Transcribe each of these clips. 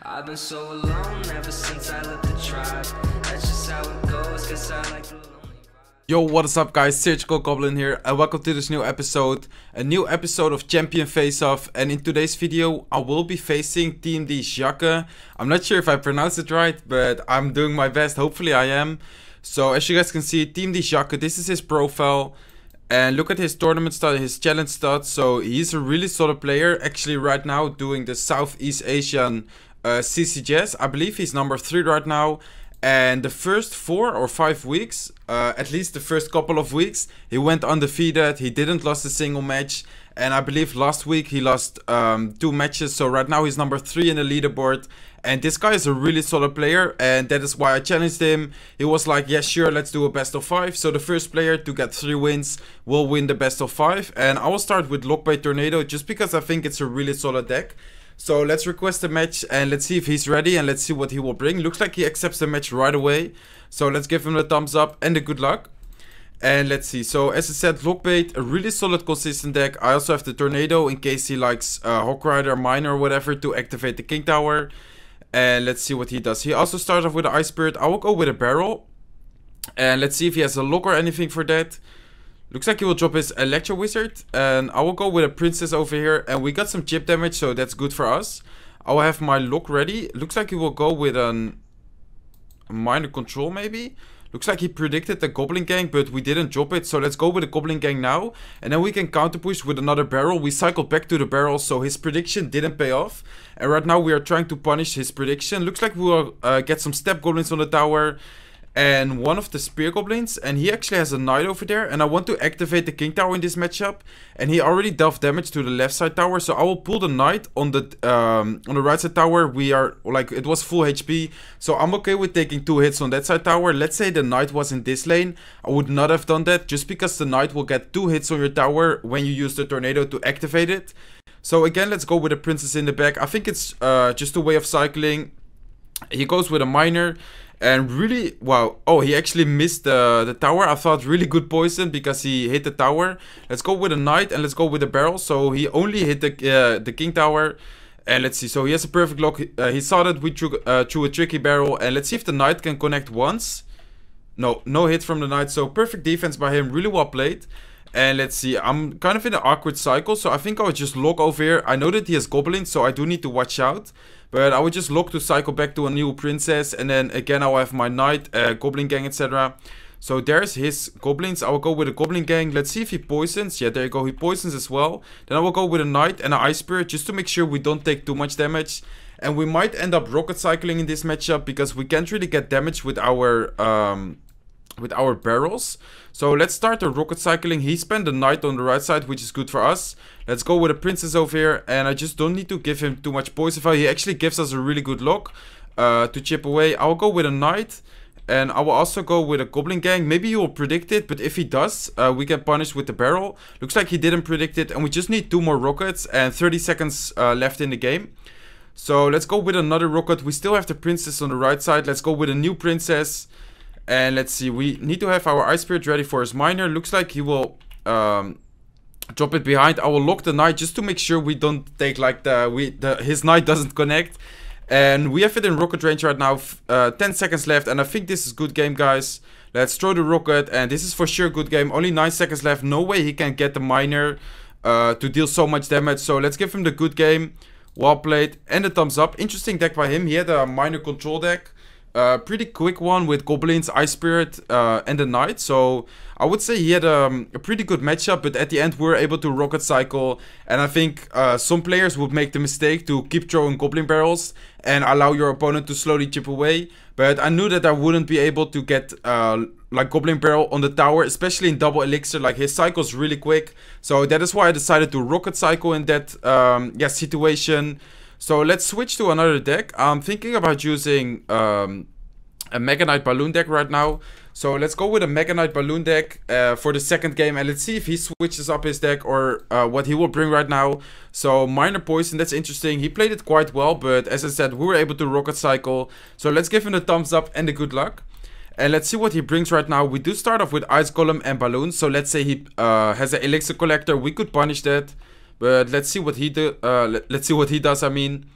I've been so alone ever since I left the tribe. That's just how it goes, cause I like the lonely vibe. Yo, what is up guys, SurgicalGoblin here and welcome to this new episode. A new episode of Champion Face Off, and in today's video I will be facing TMD XIAKE. I'm not sure if I pronounced it right, but I'm doing my best, hopefully I am. So as you guys can see, TMD XIAKE, this is his profile. And look at his tournament stats, his challenge stats. So he's a really solid player, actually right now doing the Southeast Asian CCGS. I believe he's number 3 right now. And the first 4 or 5 weeks, at least the first couple of weeks, he went undefeated. He didn't lose a single match. And I believe last week he lost 2 matches. So right now he's number 3 in the leaderboard. And this guy is a really solid player. And that is why I challenged him. He was like, yeah, sure, let's do a best of 5. So the first player to get 3 wins will win the best of 5. And I will start with Lockbait Tornado just because I think it's a really solid deck. So let's request a match and let's see if he's ready and let's see what he will bring. Looks like he accepts the match right away. So let's give him the thumbs up and the good luck. And let's see. So as I said, Lockbait, a really solid consistent deck. I also have the Tornado in case he likes Hawk Rider, Miner or whatever to activate the King Tower. And let's see what he does. He also starts off with an Ice Spirit. I will go with a Barrel. And let's see if he has a lock or anything for that. Looks like he will drop his Electro Wizard. And I will go with a Princess over here. And we got some chip damage, so that's good for us. I will have my lock ready. Looks like he will go with a Minor Control maybe. Looks like he predicted the Goblin Gang, but we didn't drop it. So let's go with the Goblin Gang now. And then we can counter push with another barrel. We cycled back to the barrel, so his prediction didn't pay off. And right now we are trying to punish his prediction. Looks like we will get some Step Goblins on the tower. And one of the Spear Goblins. And he actually has a Knight over there. And I want to activate the King Tower in this matchup. And he already dealt damage to the left side tower. So I will pull the Knight on the right side tower. We are like, it was full HP. So I'm okay with taking 2 hits on that side tower. Let's say the Knight was in this lane. I would not have done that. Just because the Knight will get 2 hits on your tower when you use the Tornado to activate it. So again, let's go with the Princess in the back. I think it's just a way of cycling. He goes with a Miner. And really, wow, oh, he actually missed the tower. I thought really good poison because he hit the tower. Let's go with a Knight and let's go with a Barrel. So he only hit the King Tower. And let's see, so he has a perfect lock. He saw that we threw a tricky Barrel. And let's see if the Knight can connect once. No hit from the Knight. So perfect defense by him, really well played. And let's see, I'm kind of in an awkward cycle. So I think I'll just lock over here. I know that he has Goblins, so I do need to watch out. But I would just lock to cycle back to a new Princess. And then again, I'll have my Knight, Goblin Gang, etc. So there's his Goblins. I will go with a Goblin Gang. Let's see if he poisons. Yeah, there you go. He poisons as well. Then I will go with a Knight and an Ice Spirit just to make sure we don't take too much damage. And we might end up rocket cycling in this matchup because we can't really get damage with our barrels. So let's start the rocket cycling. He spent the Knight on the right side, which is good for us. Let's go with a Princess over here. And I just don't need to give him too much poison value. He actually gives us a really good lock to chip away. I will go with a Knight. And I will also go with a Goblin Gang. Maybe he will predict it, but if he does, we can punish with the barrel. Looks like he didn't predict it. And we just need 2 more rockets and 30 seconds left in the game. So let's go with another rocket. We still have the Princess on the right side. Let's go with a new Princess. And let's see, we need to have our Ice Spirit ready for his Miner. Looks like he will drop it behind. I will lock the Knight just to make sure we don't take like his Knight doesn't connect. And we have it in rocket range right now. 10 seconds left, and I think this is good game, guys. Let's throw the rocket, and this is for sure good game. Only 9 seconds left. No way he can get the Miner to deal so much damage. So let's give him the good game. Well played, and a thumbs up. Interesting deck by him. He had a Minor Control deck. Pretty quick one with Goblins, Ice Spirit, and the Knight. So I would say he had a pretty good matchup, but at the end we were able to rocket cycle. And I think some players would make the mistake to keep throwing Goblin Barrels and allow your opponent to slowly chip away. But I knew that I wouldn't be able to get like Goblin Barrel on the tower, especially in double elixir. Like his cycle's really quick. So that is why I decided to rocket cycle in that situation. So let's switch to another deck. I'm thinking about using a Mega Knight Balloon deck right now. So let's go with a Mega Knight Balloon deck for the second game. And let's see if he switches up his deck or what he will bring right now. So Minor Poison, that's interesting. He played it quite well, but as I said, we were able to rocket cycle. So let's give him the thumbs up and the good luck. And let's see what he brings right now. We do start off with Ice Golem and Balloon. So let's say he has an Elixir Collector. We could punish that. But let's see what he does. I mean,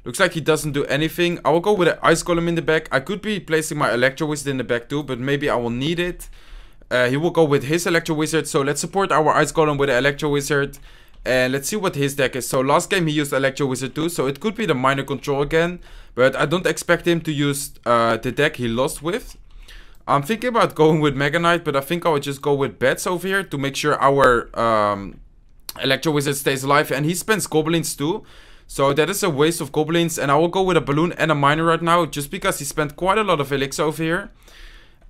Looks like he doesn't do anything. I will go with an Ice Golem in the back. I could be placing my Electro Wizard in the back too, but maybe I will need it. He will go with his Electro Wizard. So let's support our Ice Golem with the Electro Wizard. And let's see what his deck is. So last game he used Electro Wizard too. So it could be the Minor Control again. But I don't expect him to use the deck he lost with. I'm thinking about going with Mega Knight. But I think I would just go with Bats over here to make sure our Electro Wizard stays alive. And he spends Goblins too. So that is a waste of Goblins. And I will go with a Balloon and a Miner right now. Just because he spent quite a lot of Elixir over here.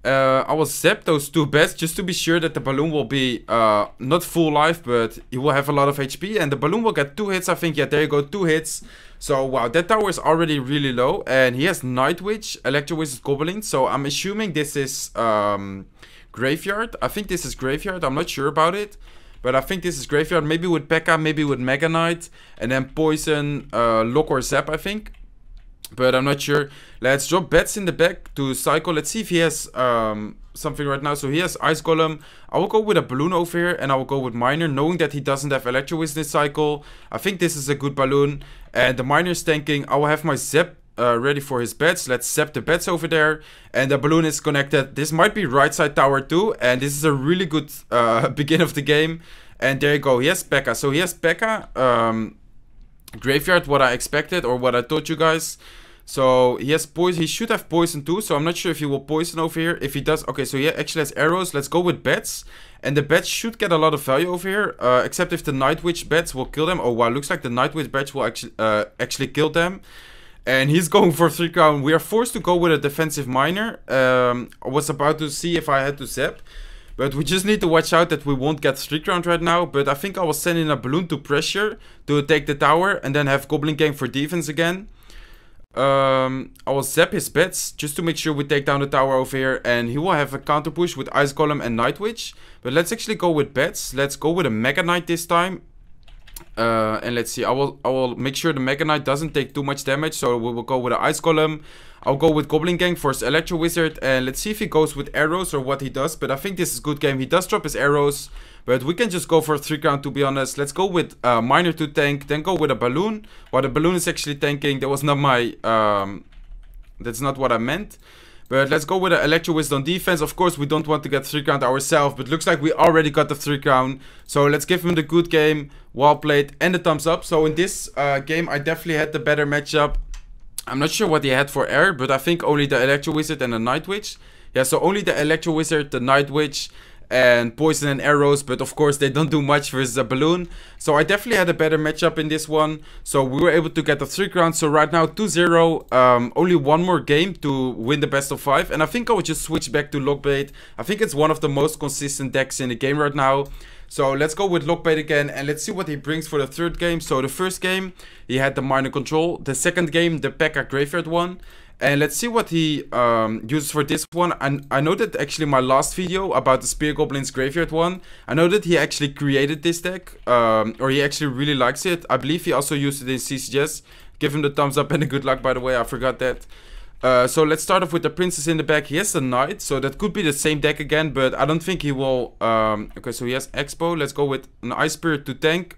I will zap those 2 bats just to be sure that the Balloon will be not full life, but he will have a lot of HP. And the Balloon will get 2 hits, I think. Yeah, there you go, 2 hits. So, wow, that tower is already really low. And he has Night Witch, Electro Wizard, Goblin. So, I'm assuming this is Graveyard. I think this is Graveyard. I'm not sure about it. But I think this is Graveyard. Maybe with P.E.K.K.A, maybe with Mega Knight. And then Poison, Lock or Zap, I think. But I'm not sure. Let's drop bats in the back to cycle. Let's see if he has something right now. So he has Ice Golem. I will go with a Balloon over here. And I will go with Miner. Knowing that he doesn't have Electro Wizard this cycle. I think this is a good Balloon. And the Miner is tanking. I will have my Zap ready for his bats. Let's zap the bats over there. And the Balloon is connected. This might be right side tower too. And this is a really good beginning of the game. And there you go. He has P.E.K.K.A. So he has P.E.K.K.A. Graveyard, what I expected or what I told you guys. So he has poison. He should have poison too. So I'm not sure if he will poison over here. If he does, okay. So he actually has arrows. Let's go with bats, and the bats should get a lot of value over here. Except if the Night Witch bats will kill them. Oh wow, looks like the Night Witch bats will actually kill them. And he's going for 3 crown. We are forced to go with a defensive Miner. I was about to see if I had to zap. But we just need to watch out that we won't get 3 crown right now. But I think I will send in a Balloon to pressure to take the tower. And then have Goblin Gang for defense again. I will zap his bats just to make sure we take down the tower over here. And he will have a counter push with Ice Golem and Night Witch. But let's actually go with bats. Let's go with a Mega Knight this time. And let's see. I will make sure the Mega Knight doesn't take too much damage. So we will go with an Ice Golem. I'll go with Goblin Gang for his Electro Wizard. And let's see if he goes with arrows or what he does. But I think this is a good game. He does drop his arrows. But we can just go for a 3 crown to be honest. Let's go with Miner to tank. Then go with a Balloon. While the Balloon is actually tanking. That was not my... that's not what I meant. But let's go with an Electro Wizard on defense. Of course, we don't want to get 3 crown ourselves. But looks like we already got the 3 crown. So let's give him the good game. Well played. And the thumbs up. So in this game, I definitely had the better matchup. I'm not sure what he had for air, but I think only the Electro Wizard and the Night Witch. Yeah, so only the Electro Wizard, the Night Witch, and Poison and Arrows. But of course, they don't do much versus a Balloon. So I definitely had a better matchup in this one. So we were able to get the 3 crowns. So right now, 2-0. Only one more game to win the best of 5. And I think I would just switch back to Lockbait. I think it's one of the most consistent decks in the game right now. So let's go with Lockbait again and let's see what he brings for the 3rd game. So the 1st game, he had the Minor Control. The 2nd game, the P.E.K.K.A Graveyard one. And let's see what he uses for this one. And I know that actually my last video about the Spear Goblin's Graveyard one, I know that he actually created this deck. Or he actually really likes it. I believe he also used it in CCGS. Give him the thumbs up and a good luck, by the way. I forgot that. So let's start off with the Princess in the back. He has the Knight, so that could be the same deck again, but I don't think he will. Okay, so he has Expo. Let's go with an Ice Spirit to tank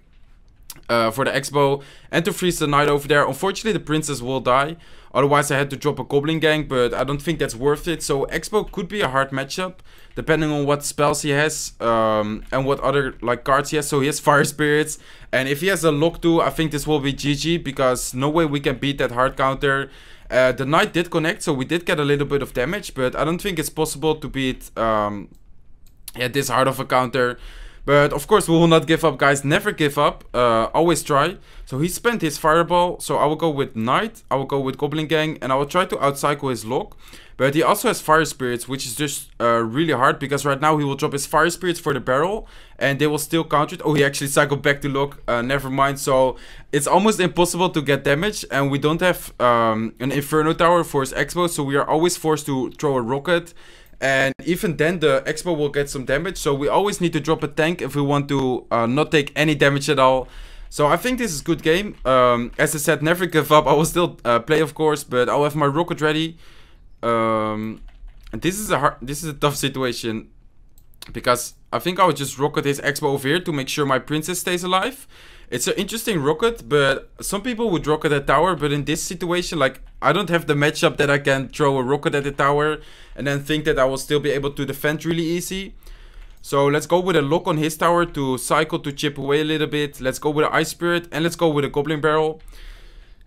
for the Expo and to freeze the Knight over there. Unfortunately, the Princess will die. Otherwise, I had to drop a Goblin Gang, but I don't think that's worth it. So Expo could be a hard matchup, depending on what spells he has and what other like cards he has. So he has Fire Spirits, and if he has a Lock too, I think this will be GG because no way we can beat that hard counter. The Knight did connect, so we did get a little bit of damage, but I don't think it's possible to beat this hard of a counter. But of course, we will not give up, guys. Never give up. Always try. So he spent his Fireball, so I will go with Knight, I will go with Goblin Gang, and I will try to outcycle his Lock. But he also has Fire Spirits, which is just really hard, because right now he will drop his Fire Spirits for the barrel, and they will still counter it. Oh, he actually cycled back to Lock. Never mind. So it's almost impossible to get damage, and we don't have an Inferno Tower for his Expo, so we are always forced to throw a Rocket. And even then, the Expo will get some damage, so we always need to drop a tank if we want to not take any damage at all. So I think this is a good game. As I said, never give up. I will still play, of course, but I'll have my Rocket ready. This is a tough situation, because I think I would just Rocket his Expo over here to make sure my Princess stays alive. It's an interesting rocket, but some people would rocket a tower, but in this situation, like, I don't have the matchup that I can throw a rocket at the tower and then think that I will still be able to defend really easy. So let's go with a lock on his tower to cycle to chip away a little bit. Let's go with an Ice Spirit and let's go with a Goblin Barrel.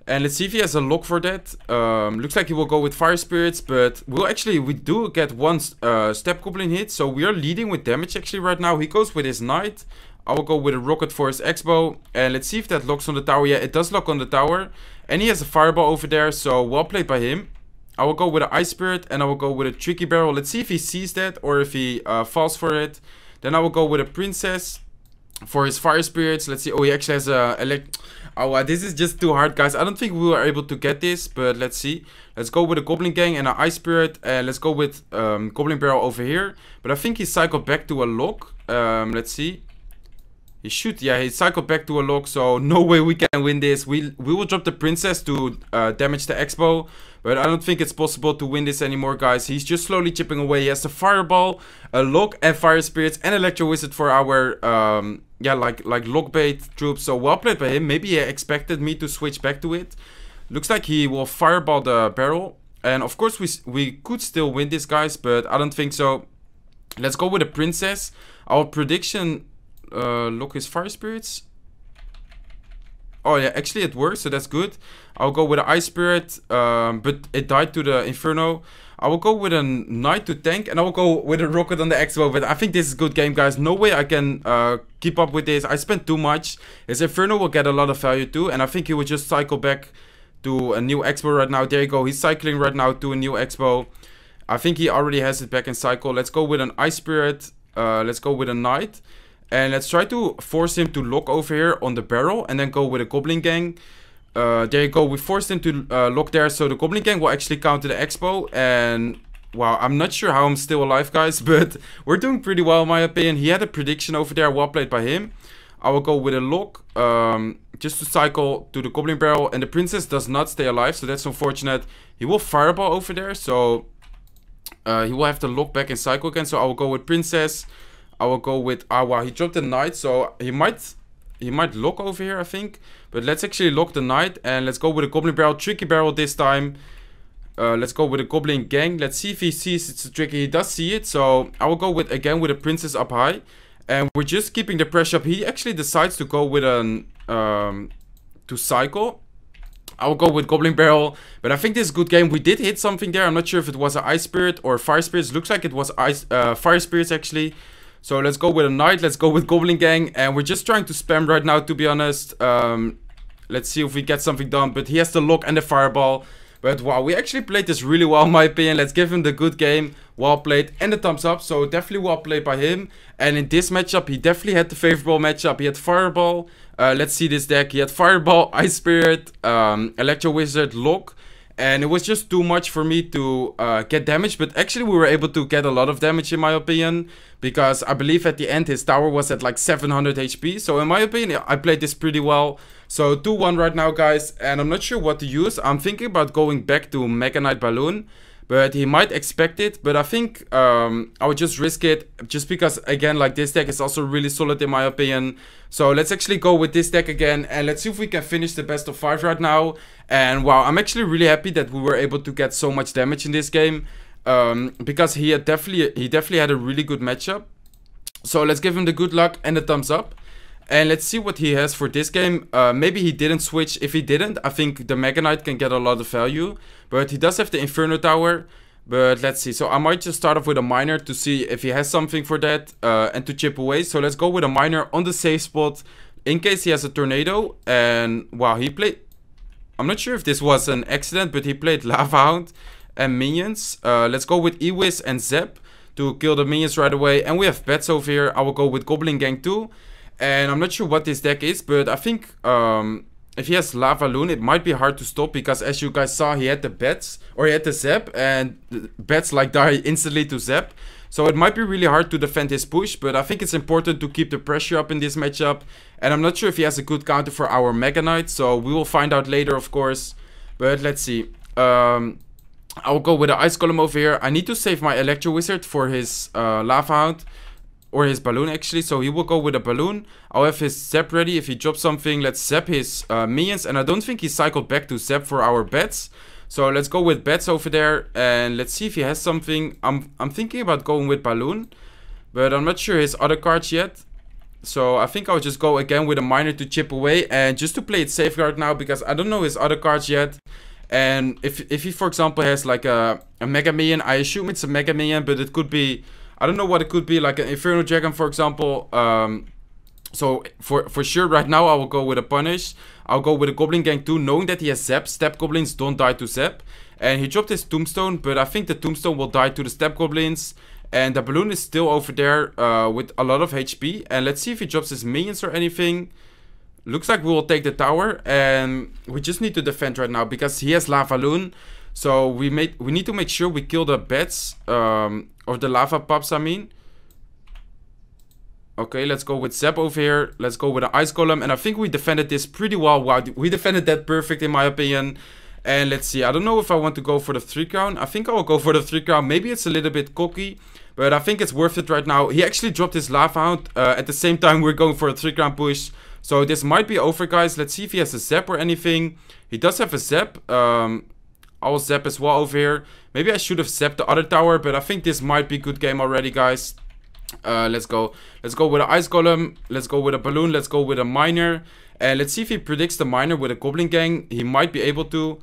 And let's see if he has a lock for that. Looks like he will go with Fire Spirits, but we do get one Step Goblin hit. So we are leading with damage actually right now. He goes with his Knight. I will go with a rocket for his X-Bow. And let's see if that locks on the tower. Yeah, it does lock on the tower. And he has a Fireball over there, so well played by him. I will go with an Ice Spirit and I will go with a Tricky Barrel. Let's see if he sees that or if he falls for it. Then I will go with a Princess for his Fire Spirits. Let's see. Oh, he actually has a this is just too hard, guys. I don't think we were able to get this, but let's see. Let's go with a Goblin Gang and an Ice Spirit. And let's go with Goblin Barrel over here. But I think he cycled back to a lock. Let's see. He should, yeah, he cycled back to a lock, so no way we can win this. We will drop the Princess to damage the X-Bow, but I don't think it's possible to win this anymore, guys. He's just slowly chipping away. He has the Fireball, a lock, and Fire Spirits, and Electro Wizard for our, like lock bait troops. So well played by him. Maybe he expected me to switch back to it. Looks like he will Fireball the barrel, and of course we could still win this, guys, but I don't think so. Let's go with a Princess. Our prediction... lock his Fire Spirits. Oh yeah, actually it works, so that's good. I'll go with an Ice Spirit, but it died to the Inferno. I will go with a Knight to tank, and I will go with a rocket on the X-Bow. But I think this is a good game, guys. No way I can keep up with this. I spent too much. His Inferno will get a lot of value too, and I think he will just cycle back to a new X-Bow right now. There you go. He's cycling right now to a new X-Bow. I think he already has it back in cycle. Let's go with an Ice Spirit. Let's go with a Knight. And let's try to force him to lock over here on the barrel and then go with a Goblin Gang. There you go. We forced him to lock there. So the Goblin Gang will actually counter the X-Bow. And wow, I'm not sure how I'm still alive, guys. But we're doing pretty well in my opinion. He had a prediction over there. Well played by him. I will go with a lock. Just to cycle to the Goblin Barrel. And the Princess does not stay alive. So that's unfortunate. He will Fireball over there. So he will have to lock back and cycle again. So I will go with Princess. I will go with, wow, he dropped the Knight, so he might lock over here, I think. But let's actually lock the Knight, and let's go with a Goblin Barrel, Tricky Barrel this time. Let's go with a Goblin Gang. Let's see if he sees it's a tricky. He does see it, so I will go with, again, with a Princess up high. And we're just keeping the pressure up. He actually decides to go with an, to cycle. I will go with Goblin Barrel, but I think this is a good game. We did hit something there. I'm not sure if it was an Ice Spirit or Fire Spirits. Looks like it was Fire Spirits, actually. So let's go with a Knight, let's go with Goblin Gang, and we're just trying to spam right now, to be honest. Let's see if we get something done, but he has the lock and the Fireball. But wow, we actually played this really well in my opinion. Let's give him the good game, well played, and the thumbs up. So definitely well played by him. And in this matchup, he definitely had the favorable matchup. He had Fireball, let's see this deck. He had Fireball, Ice Spirit, Electro Wizard, lock. And it was just too much for me to get damage. But actually we were able to get a lot of damage in my opinion. Because I believe at the end his tower was at like 700 HP. So in my opinion I played this pretty well. So 2-1 right now, guys. And I'm not sure what to use. I'm thinking about going back to Mega Knight Balloon. But he might expect it. But I think I would just risk it. Just because, again, like this deck is also really solid in my opinion. So let's actually go with this deck again. And let's see if we can finish the best of 5 right now. And wow, I'm actually really happy that we were able to get so much damage in this game. Because he definitely had a really good matchup. So let's give him the good luck and the thumbs up. And let's see what he has for this game. Maybe he didn't switch. If he didn't, I think the Mega Knight can get a lot of value. But he does have the Inferno Tower. But let's see. So I might just start off with a Miner to see if he has something for that. And to chip away. So let's go with a Miner on the safe spot. In case he has a Tornado. And wow, he played... I'm not sure if this was an accident, but he played Lava Hound and Minions. Let's go with Ewiz and Zep to kill the Minions right away. And we have Bats over here. I will go with Goblin Gang too. And I'm not sure what this deck is, but I think if he has Lava Loon, it might be hard to stop. Because as you guys saw, he had the Bats, or he had the Zep, and the Bats like die instantly to Zep. So it might be really hard to defend his push, but I think it's important to keep the pressure up in this matchup. And I'm not sure if he has a good counter for our Mega Knight, so we will find out later, of course. But let's see. I'll go with the Ice Golem over here. I need to save my Electro Wizard for his Lava Hound. or his balloon actually. So he will go with a balloon. I'll have his zap ready. If he drops something, let's zap his minions. And I don't think he cycled back to zap for our bets. So let's go with bets over there. And let's see if he has something. I'm thinking about going with balloon, but I'm not sure his other cards yet. So I think I'll just go again with a miner to chip away. And just to play it safeguard now, because I don't know his other cards yet. And if he, for example, has like a Mega Minion, I assume it's a Mega Minion, but it could be, I don't know what it could be, like an Inferno Dragon, for example. So for sure, right now, I will go with a Punish. I'll go with a Goblin Gang too, knowing that he has Zap. Step Goblins don't die to Zap. And he dropped his Tombstone, but I think the Tombstone will die to the Step Goblins. And the balloon is still over there with a lot of HP. And let's see if he drops his minions or anything. Looks like we will take the tower, and we just need to defend right now because he has Lava Loon. So we need to make sure we kill the bats, or the lava pups, I mean. Okay, let's go with Zap over here. Let's go with an Ice Golem, and I think we defended this pretty well. Wow, we defended that perfect in my opinion. And let's see, I don't know if I want to go for the 3 crown. I think I will go for the 3 crown. Maybe it's a little bit cocky, but I think it's worth it right now. He actually dropped his Lava Hound. At the same time, we're going for a 3 crown push. So this might be over, guys. Let's see if he has a Zap or anything. He does have a Zap. I'll Zap as well over here. Maybe I should have zapped the other tower, but I think this might be a good game already, guys. Let's go. Let's go with an Ice Golem. Let's go with a Balloon. Let's go with a Miner. And let's see if he predicts the Miner with a Goblin Gang. He might be able to.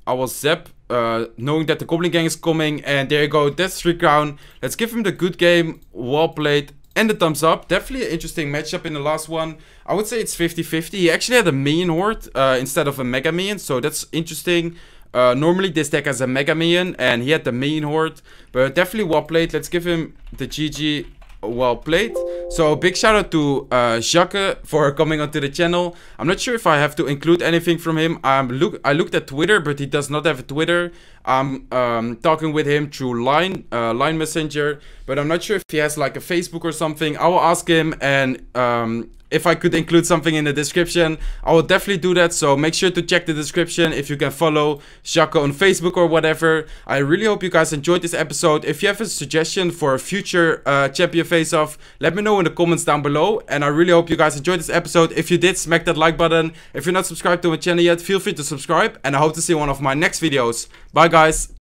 I will Zap, knowing that the Goblin Gang is coming. And there you go. That's 3 crown. Let's give him the good game. Well played. And the thumbs up. Definitely an interesting matchup in the last one. I would say it's 50-50. He actually had a Minion Horde instead of a Mega Minion. So that's interesting. Normally this deck has a Mega Minion, and he had the Minion Horde. But definitely well played. Let's give him the GG. Well played. So big shout out to XIAKE for coming onto the channel. I'm not sure if I have to include anything from him. I looked at Twitter, but he does not have a Twitter. I'm talking with him through Line Messenger, but I'm not sure if he has like a Facebook or something. I will ask him, and if I could include something in the description, I will definitely do that. So make sure to check the description if you can follow XIAKE on Facebook or whatever. I really hope you guys enjoyed this episode. If you have a suggestion for a future champion face-off, let me know in the comments down below. And I really hope you guys enjoyed this episode. If you did, smack that like button. If you're not subscribed to my channel yet, feel free to subscribe. And I hope to see you in one of my next videos. Bye guys.